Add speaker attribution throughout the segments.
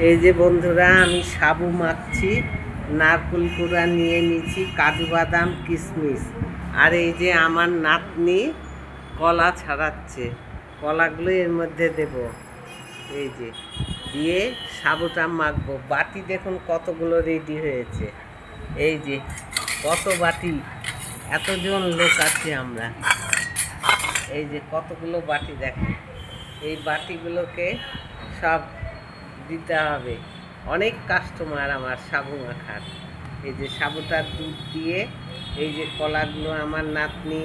Speaker 1: এই যে বন্ধুরা, আমি সাবু মাখছি, নারকেল কুড়া নিয়ে নিয়েছি, কাজু বাদাম কিশমিশ, আর এই যে আমার নাতনি কলা ছাড়াচ্ছে, কলাগুলো এর মধ্যে দেব, এই যে দিয়ে সাবুটা মাখবো। বাটি দেখুন কতগুলো রেডি হয়েছে, এই যে কত বাটি, এতজন লোক আছে আমরা, এই যে কতগুলো বাটি দেখেন। এই বাটিগুলোকে সব দিতে হবে, অনেক কাস্টমার আমার সাবু মাখার। এই যে সাবুটার দুধ দিয়ে, এই যে কলাগুলো আমার নাতনি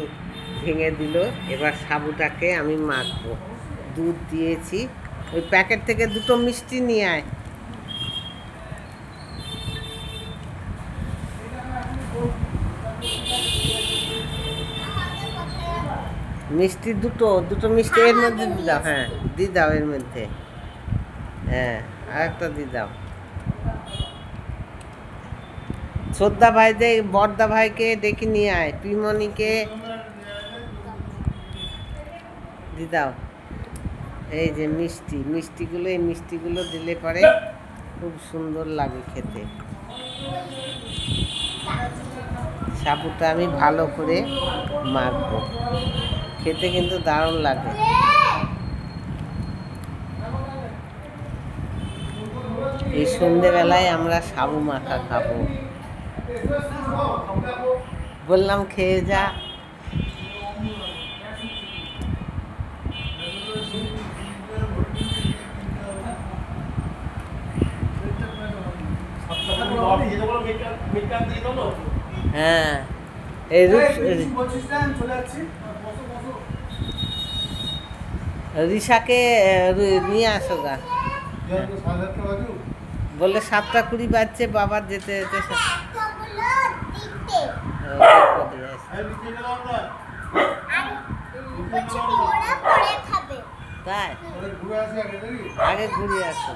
Speaker 1: ভেঙে দিল, এবার সাবুটাকে আমি মাখবো। দুধ দিয়েছি, ওই প্যাকেট থেকে দুটো মিষ্টি নিয়ে আয়। মিষ্টি দুটো মিষ্টি এর মধ্যে দিয়ে দাও, হ্যাঁ দিয়ে দাও এর মধ্যে, হ্যাঁ আর একটা দিয়ে দাও। শ্রদ্ধা ভাই দে, বড়দা ভাইকে ডেকে নিয়ে আয়, পিমনিকে দিয়ে দাও। এই যে মিষ্টিগুলো, এই মিষ্টিগুলো দিলে পরে খুব সুন্দর লাগে খেতে। সাবুটা আমি ভালো করে মাখবো, খেতে কিন্তু দারুণ লাগে। এই সন্ধেবেলায় আমরা সাবু মাখা খাবো, বললাম খেয়ে যা। হ্যাঁ এই রিসাকে নিয়ে আসো গা, বলে 7:20 বাজছে, বাবার যেতে যেতে তাই আগে ঘুরে আসো।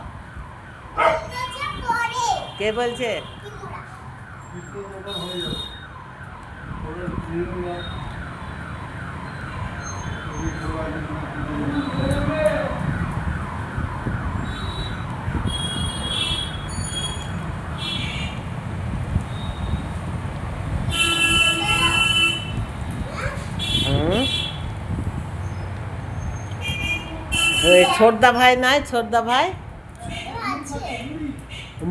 Speaker 1: কে বলছে? ছোটদা ভাই নাই, ছোটদা ভাই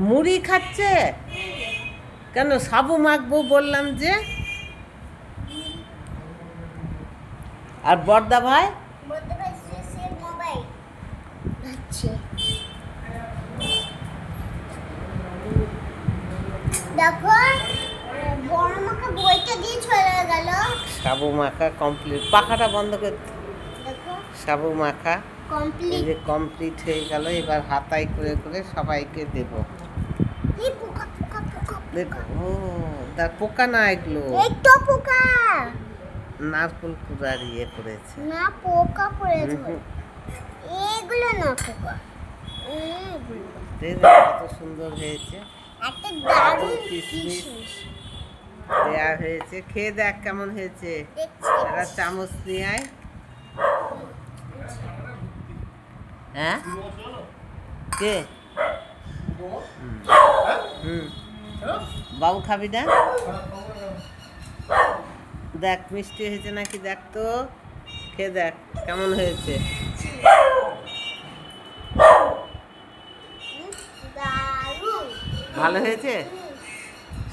Speaker 1: মুড়ি খাচ্ছে কেন? সাবু মাখবো বললাম যে। আর বড়দা ভাই
Speaker 2: দেখো বড় মাকে বইটা দিয়ে চলে গেল।
Speaker 1: সাবু মাখা কমপ্লিট, পাখাটা বন্ধ করতে। সাবু মাখা এই যে কমপ্লিট হয়ে গেল, এবার হাতায় করে করে সবাইকে দেব। দেখো ও তার পোকা না, এগুলো
Speaker 2: একটু পোকা,
Speaker 1: নারকেল কুড়ার ইয়ে করেছে
Speaker 2: না পোকা পড়েছে, এগুলো না পোকা।
Speaker 1: কত সুন্দর হয়েছে,
Speaker 2: একটা দারুণ
Speaker 1: কিশমিশ দেয়া হয়েছে। খেয়ে দেখ কেমন হয়েছে, একটা চামচ নিয়ে আয়। হ্যাঁ কে? বাবু খাবি না? দেখ মিষ্টি হয়েছে নাকি, দেখ তো, খেয়ে দেখ কেমন হয়েছে। ভালো হয়েছে,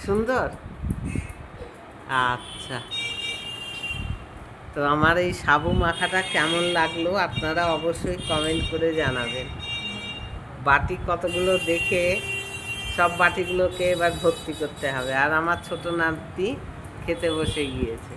Speaker 1: সুন্দর। আচ্ছা, তো আমার এই সাবু মাখাটা কেমন লাগলো আপনারা অবশ্যই কমেন্ট করে জানাবেন। বাটি কতগুলো দেখে সব বাটিগুলোকে এবার ভর্তি করতে হবে। আর আমার ছোট নাতি খেতে বসে গিয়েছে।